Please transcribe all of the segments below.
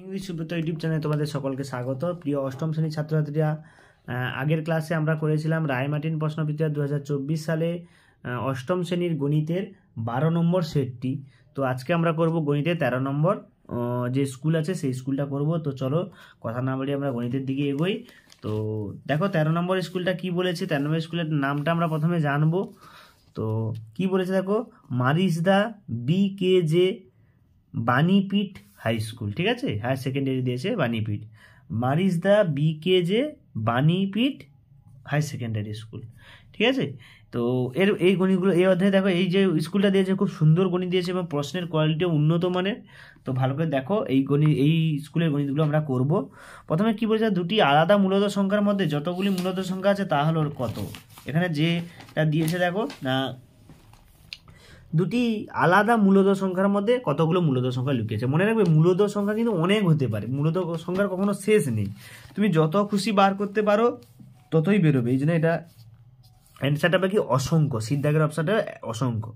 English Subrata YouTube চ্যানেলে তোমাদের সকলকে স্বাগত। প্রিয় অষ্টম শ্রেণীর ছাত্রছাত্রীরা, আগের ক্লাসে আমরা করেছিলাম রায়মার্টিন প্রশ্নবিচিত্রা 2024 সালে অষ্টম শ্রেণীর গণিতের 12 নম্বর সেটটি। তো আজকে আমরা করব গণিতের 13 নম্বর যে স্কুল আছে সেই স্কুলটা করব। তো চলো কথা না বলি আমরা গণিতের দিকে এগোই। তো দেখো 13 নম্বর স্কুলটা কি বলেছে। 13 নম্বর স্কুলের নামটা আমরা প্রথমে জানবো। তো কি বলেছে দেখো, Marishda BKJ Banipith high school, ঠিক আছে, হায়ার সেকেন্ডারি দিয়েছে Banipith, Marishda BKJ Banipith high secondary school, ঠিক আছে। তো এই গণিতগুলো এই অধ্যায়ে দেখো, এই যে স্কুলটা দিয়েছে খুব সুন্দর গণিত দিয়েছে এবং প্রশ্নের কোয়ালিটিও উন্নত মানের। তো ভালো করে দেখো, এই স্কুলের গণিতগুলো আমরা করব। প্রথমে কি বলেছে, দুটি আলাদা মূলদ সংখ্যার মধ্যে যতগুলি মূলদ সংখ্যা আছে তা হলো কত। এখানে যেটা দিয়েছে দেখো না, দুটি আলাদা মূলদ সংখ্যার মধ্যে কতগুলো মূলদ সংখ্যা লুকিয়েছে। মনে রাখবে, মূলদ সংখ্যা কিন্তু অনেক হতে পারে, মূলদ সংখ্যার কখনো শেষ নেই। তুমি যত খুশি বার করতে পারো ততই বেরোবে। এই জন্য এটা অ্যান্সারটা বাকি অসংখ্য, সিদ্ধাগের অপশানটা অসংখ্য।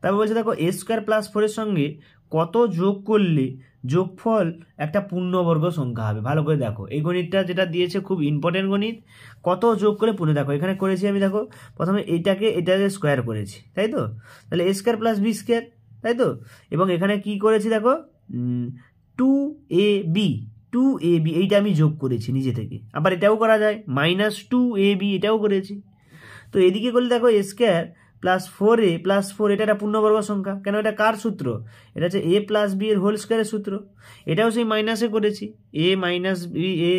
তারপর বলছে দেখো, a² + 4 এর সঙ্গে কত যোগ করলে যোগফল একটা পূর্ণবর্গ সংখ্যা হবে। ভালো করে দেখো, এই গণিতটা যেটা দিয়েছে খুব ইম্পর্টেন্ট গণিত। কত যোগ করে পূর্ণ, দেখো এখানে করেছি আমি, দেখো প্রথমে এটাকে স্কোয়ার করেছি, তাই তো, তাহলে a² + b², তাই তো। এবং এখানে কি করেছি দেখো, 2ab এইটা আমি যোগ করেছি নিজে থেকে। আবার এটাও করা যায়, -2ab এটাও করেছি। তো এদিকে করলে দেখো a² + 4a + 4, এটা একটা পূর্ণবর্গ সংখ্যা। কেন? এটা কার সূত্র? এটা হচ্ছে a + b এর হোল স্কোয়ারের সূত্র। এটাও সেই মাইনাসে করেছি, a - b a²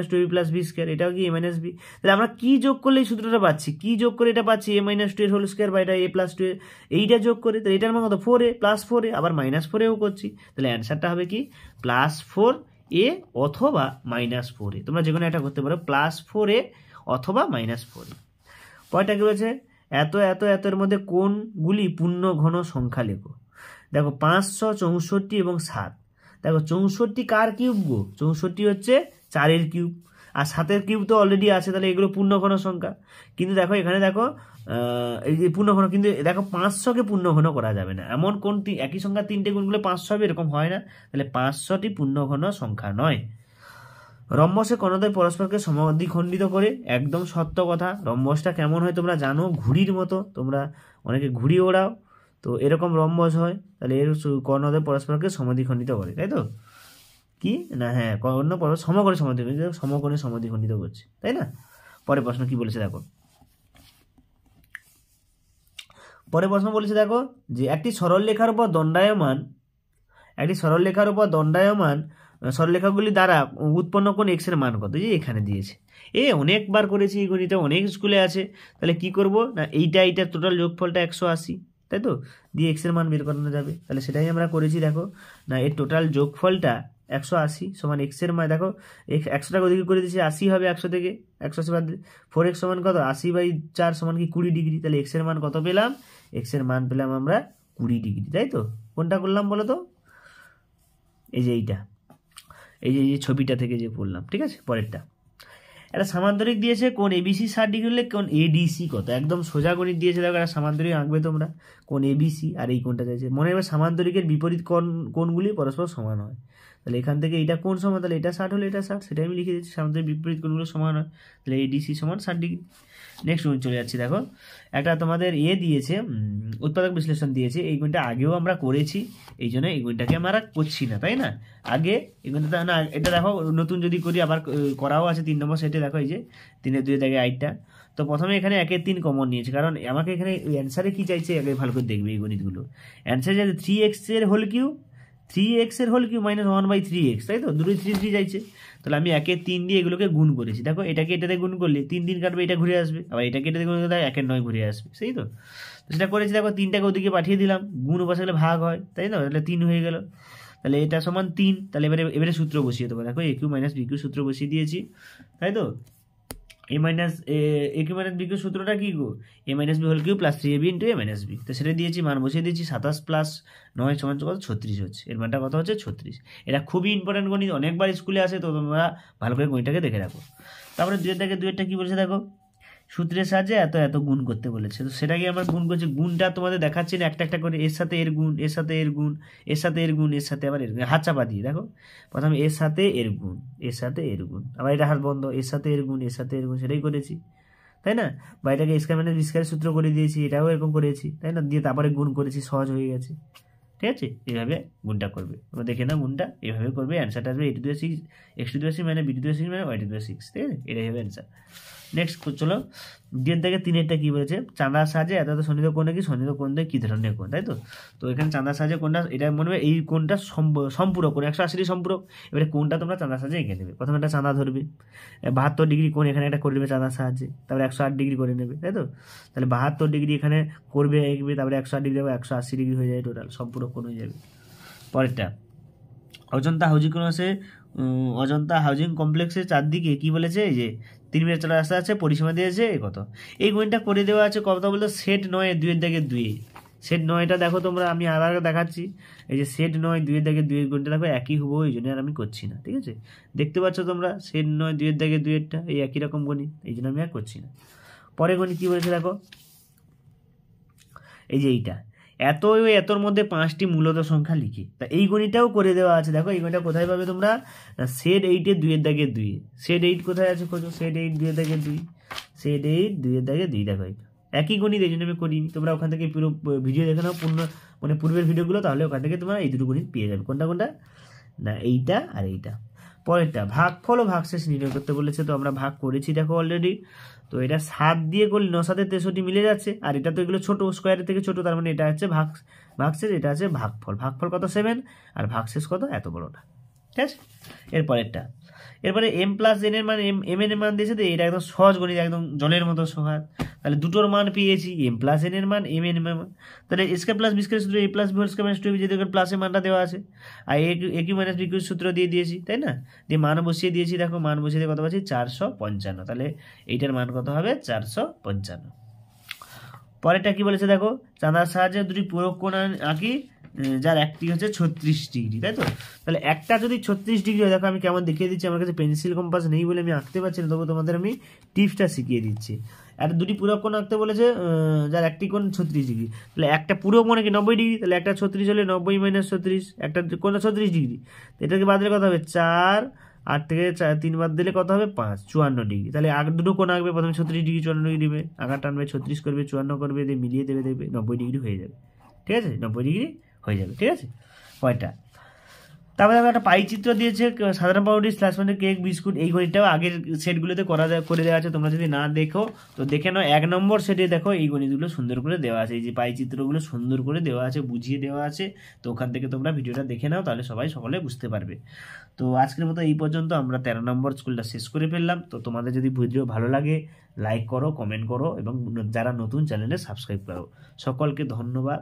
- 2ab + b², এটাও কি a - b। তাহলে আমরা কি যোগ করলে এই সূত্রটা পাচ্ছি, কি যোগ করে এটা পাচ্ছি, a - 2 এর হোল স্কোয়ার বা এটা a + 2 এইটা যোগ করে। তাহলে এটার মান কত, 4a + 4a, আবার -4aও করছি। তাহলে অ্যান্সারটা হবে কি, +4a অথবা -4a। তোমরা যে কোনো একটা করতে পারো, +4a অথবা -4a। পরেরটা কি বলেছে, এত এত এতের মধ্যে কোনগুলি পূর্ণ ঘন সংখ্যা লেখো। দেখো 564 এবং 7। দেখো 64 কার কিউব গো? 64 হচ্ছে 4-এর কিউব, আর 7-এর কিউব তো অলরেডি আছে, তাহলে এগুলো পূর্ণ ঘন সংখ্যা। কিন্তু দেখো এখানে দেখো এই যে পূর্ণ ঘন, কিন্তু দেখো 500কে পূর্ণ ঘন করা যাবে না। এমন কোন একই সংখ্যা 3টে গুণ করলে 500 হবে, এরকম হয় না। তাহলে 500টি পূর্ণ ঘন সংখ্যা নয়। রম্বসে কর্ণদ্বয় পরস্পরকে সমদ্বিখণ্ডিত করে, একদম সত্য কথা। রম্বসটা কেমন হয় তোমরা জানো, ঘুড়ির মতো, তোমরা অনেকে ঘুড়ি ওড়াও, তো এরকম রম্বস হয়। তাহলে এর কর্ণদ্বয় পরস্পরকে সমদ্বিখণ্ডিত করে, তাই তো, কি না, হ্যাঁ, সমকোণে সমদ্বিখণ্ডিত করছে, তাই না। পরের প্রশ্ন কি বলেছে দেখো, পরের প্রশ্ন বলেছে দেখো, যে একটি সরলরেখার উপর দণ্ডায়মান সরলরেখাগুলি দ্বারা উৎপন্ন কোন x এর মান কত। যে এখানে দিয়েছে, অনেকবার করেছি এই গণিতে, অনেক স্কুলে আছে। তাহলে কি করব না, এইটা টোটাল যোগফলটা 180, তাই তো, দিয়ে x এর মান বের করানো যাবে। তাহলে সেটাই আমরা করেছি। দেখো না, এর টোটাল যোগফলটা 180 সমান x এর মান, দেখো 100টাকে ওদিকে করে দিয়েছি, 80 হবে 100 থেকে, 180 বাদ 4x সমান কত, 80/4 সমান কি 20 ডিগ্রি। তাহলে x এর মান কত পেলাম, x এর মান পেলাম আমরা 20 ডিগ্রি, তাই তো। কোনটা করলাম বলো তো, এই যে এই যে ছবিটা থেকে যে পড়লাম, ঠিক আছে। পরেরটা, একটা সামান্তরিক দিয়েছে, কোন ABC 60 ডিগ্রি হলে কোন ADC কত। একদম সোজা গণিত দিয়েছে, দেখো একটা সামান্তরিক আঁকবে তোমরা, কোন ABC আর এই কোনটা চাইছে। মনে রাখবে সামান্তরিকের বিপরীত কোণগুলি পরস্পর সমান হয়। তাহলে এখান থেকে এটা কোন সমান, তাহলে এটা 60 হলে এটা 60, সেটাই আমি লিখে দিচ্ছি, সামান্তরিক বিপরীত কোণগুলো সমান হয়। তাহলে ADC সমান 60 ডিগ্রি। নেক্সট চলে যাচ্ছি, দেখো একটা তোমাদের দিয়েছে, উৎপাদক বিশ্লেষণ দিয়েছে। এই গুণটা আগেও আমরা করেছি, এই জন্য এই গুণটাকে আমরা করছি না, তাই না। আগে এই গুণটা না, এটা দেখো নতুন যদি করি, আবার করাও আছে 3 নম্বর সেটে। দেখো এই যে 3-এর 2 8টা। তো প্রথমে এখানে 1-এর 3 কমন নিয়েছে, কারণ আমাকে এখানে অ্যান্সারে কি চাইছে আগে ভালো করে দেখবে এই গণিতগুলো। অ্যান্সার যাচ্ছে 3x এর হোল কিউব -1/3x, তাই তো, দুটোই 3 চাইছে। তাহলে আমি 1-এর 3 দিয়ে এগুলোকে গুণ করেছি। দেখো এটাকে এটাতে গুণ করলে 3 কাটবে, এটা ঘুরে আসবে, আবার এটাকে এটাতে গুণ করলে 1-এর 9 ঘুরে আসবে, সেই তো। সেটা করেছি, দেখো 3টাকে ওদিকে পাঠিয়ে দিলাম, গুণ বসালে ভাগ হয়, তাই না। তাহলে 3 হয়ে গেল, তাহলে এটা সমান 3। তাহলে এবারে সূত্র বসিয়ে দেবো। দেখো AQ - BQ সূত্র বসিয়ে দিয়েছি, তাই তো। AQ - BQ সূত্রটা কি গো, a - b whole cube + 3ab × a - b। তো সেটা দিয়েছি, মান বসিয়ে দিয়েছি, 27 + 9 সমান কত, 36 হচ্ছে। এর মানটা কত হচ্ছে, 36। এটা খুবই ইম্পর্টেন্ট গণিত, অনেকবার স্কুলে আসে, তো তোমরা ভালো করে গণিতটাকে দেখে রাখো। তারপরে 2-এর 2-এরটা কি বলেছে দেখো, সূত্রের সাহায্যে এত এত গুণ করতে বলেছে, তো সেটাকে আমরা গুণ করছি। গুণটা তোমাদের দেখাচ্ছি না, একটা একটা করে, এর সাথে এর গুণ, এর সাথে এর গুণ, এর সাথে এর গুণ, এর সাথে আবার এর গুণ, হাত চাপা দিয়ে দেখো, প্রথমে এর সাথে এর গুণ, এর সাথে এর গুণ, আবার এটা হাত বন্ধ, এর সাথে এর গুণ, এর সাথে এর গুণ, সেটাই করেছি, তাই না? বা এটাকে স্কয়ার মাইনাস বি স্কয়ারের সূত্র করে দিয়েছি, এটাও এরকম করেছি, তাই না? দিয়ে তারপরে গুণ করেছি, সহজ হয়ে গেছে, ঠিক আছে? এইভাবে গুণটা করবে, তোমরা দেখে নাও, গুণটা এইভাবে করবে, অ্যান্সারটা আসবে a to the power 6 x to the power 6 মানে b টু দি পাওয়ার 6 মানে y টু দি পাওয়ার 6, ঠিক আছে? এটাই হবে অ্যান্সার। নেক্সট চলো, দুই থেকে তিনেরটা কি বলেছে, চাঁদার সাহায্যে এত এত সন্নিহিত কোণ কি, সন্নিহিত কোণ দিয়ে কি ধরনের কোণ, তাই তো? তো এখানে চাঁদার সাহায্যে কোণটা, এটা মনে হবে এই কোণটা সম্পূরক কোণ, 180 সম্পূরক। এবারে কোণটা তোমরা চাঁদার সাহায্যে এঁকে নেবে, প্রথমে একটা চাঁদা ধরবে, 72 ডিগ্রি কোণ এখানে একটা করে নেবে চাঁদার সাহায্যে, তারপরে 108 ডিগ্রি করে নেবে, তাই তো? তাহলে 72 ডিগ্রি এখানে করবে, এঁকবে, তারপরে 108 ডিগ্রি, 180 ডিগ্রি হয়ে যাবে, টোটাল সম্পূরক কোণ হয়ে যাবে। পরেরটা, অজন্তা হাউজিং কমপ্লেক্সের চারদিকে কি বলেছে, এই যে 3 মিটার চলা রাস্তা আছে, পরিসীমা দিয়েছে কত, এই গণিতটা করে দেওয়া আছে কত বলতো, সেট 9 2 দাগে 2, সেট 9টা দেখো তোমরা, আমি আবার দেখাচ্ছি, এই যে সেট 9 2 দাগে 2 গণিতটা দেখো একই হবো, এই জন্য আর আমি করছি না, ঠিক আছে? দেখতে পাচ্ছ তোমরা, সেট 9 2 দাগে 2 এই একই রকম গণিত, এই জন্য আমি আর করছি না। পরে গণিত কি বলেছে দেখো, এই যে এইটা, এতর মধ্যে 5টি মূলত সংখ্যা লিখি, তা এই গণিতটাও করে দেওয়া আছে, দেখো এই গণিতটা কোথায় পাবে তোমরা, সেট 8 2 দাগে 2, সেট 8 কোথায় আছে খোঁজো, সেট 8 2 দাগে 2, সেট 8 2 দাগে 2, দেখো একই গণিত, এই জন্য আমি করিনি, তোমরা ওখান থেকে পুরো ভিডিও দেখে নাও, মানে পূর্বের ভিডিওগুলো, তাহলে ওখান থেকে তোমরা এই দুটো গণিত পেয়ে যাবে, কোনটা কোনটা না, এইটা আর এইটা। পরেরটা, ভাগফল ও ভাগশেষ নির্ণয় করতে বলেছে, তো আমরা ভাগ করেছি দেখো অলরেডি, তো এটা 7 দিয়ে করলে 9 7 63 মিলে যাচ্ছে, আর এটা তো এগুলো ছোট, স্কোয়ারের থেকে ছোট, তার মানে এটা হচ্ছে ভাগশেষ, এটা আছে ভাগফল, ভাগফল কত 7 আর ভাগশেষ কত এত বড়টা, ঠিক আছে? এরপরে m প্লাস n এর মান m এর মান দিয়েছে, তো এটা একদম সহজ গণিত, একদম জলের মতো সহজ, তাহলে দুটোর মান পেয়েছি, m প্লাস n এর মান, m এর মান, তাহলে স্কয়ার প্লাস বি স্কয়ার সূত্র a plus b whole square minus 2ab, যদি প্লাসের মানটা দেওয়া আছে, আর a cube minus b cube সূত্র দিয়ে দিয়েছি, তাই না? দিয়ে মান বসিয়ে দিয়েছি, দেখো মান বসিয়ে দিয়ে কত পাচ্ছি 455, তাহলে এইটার মান কত হবে 455। পরেরটা কি বলেছে দেখো, চাঁদার সাহায্যে দুটি পূরক কোণ আঁকি, যার একটি হচ্ছে 36 ডিগ্রি, তাই তো? তাহলে একটা যদি 36 ডিগ্রি হয়, দেখো আমি কেমন দেখিয়ে দিচ্ছি, আমার কাছে পেন্সিল কম্পাস নেই বলে আমি আঁকতে পারছি না, তবু তোমাদের আমি টিপসটা শিখিয়ে দিচ্ছি। আর দুটি পূরক কোণ আঁকতে বলেছে, যার একটি কোণ 36 ডিগ্রি, তাহলে একটা পূরক মানে কি 90 ডিগ্রি, তাহলে একটা 36 হলে 90 মাইনাস 36, একটা কোণটা 36 ডিগ্রি, এটাকে বাদ দিলে কত হবে 4, 8 থেকে 3 বাদ দিলে কত হবে 5, 54 ডিগ্রি। তাহলে আগে দুটো কোণ আঁকবে, প্রথমে 36 ডিগ্রি 54 ডিগ্রি দিবে, আগার টানবে 36 করবে 54 করবে, দিয়ে মিলিয়ে দেবে, দেখবে 90 ডিগ্রি হয়ে যাবে, ঠিক আছে? 90 ডিগ্রি হয়ে যাবে, ঠিক আছে? পয়টা, তারপরে একটা পাই চিত্র দিয়েছে, সাধারণ পাউরুটি, স্ল্যাশ মানে কেক, বিস্কুট, এই গণিতটাও আগের সেটগুলোতে করে দেওয়া আছে, তোমরা যদি না দেখো তো দেখে নাও, 1 নম্বর সেটে দেখো এই গণিতগুলো সুন্দর করে দেওয়া আছে, এই যে পাই চিত্রগুলো সুন্দর করে দেওয়া আছে, বুঝিয়ে দেওয়া আছে, তো ওখান থেকে তোমরা ভিডিওটা দেখে নাও, তাহলে সকলে বুঝতে পারবে। তো আজকের মতো এই পর্যন্ত, আমরা 13 নম্বর স্কুলটা শেষ করে ফেললাম। তো তোমাদের যদি ভিডিও ভালো লাগে, লাইক করো, কমেন্ট করো, এবং যারা নতুন চ্যানেলে সাবস্ক্রাইব করো। সকলকে ধন্যবাদ।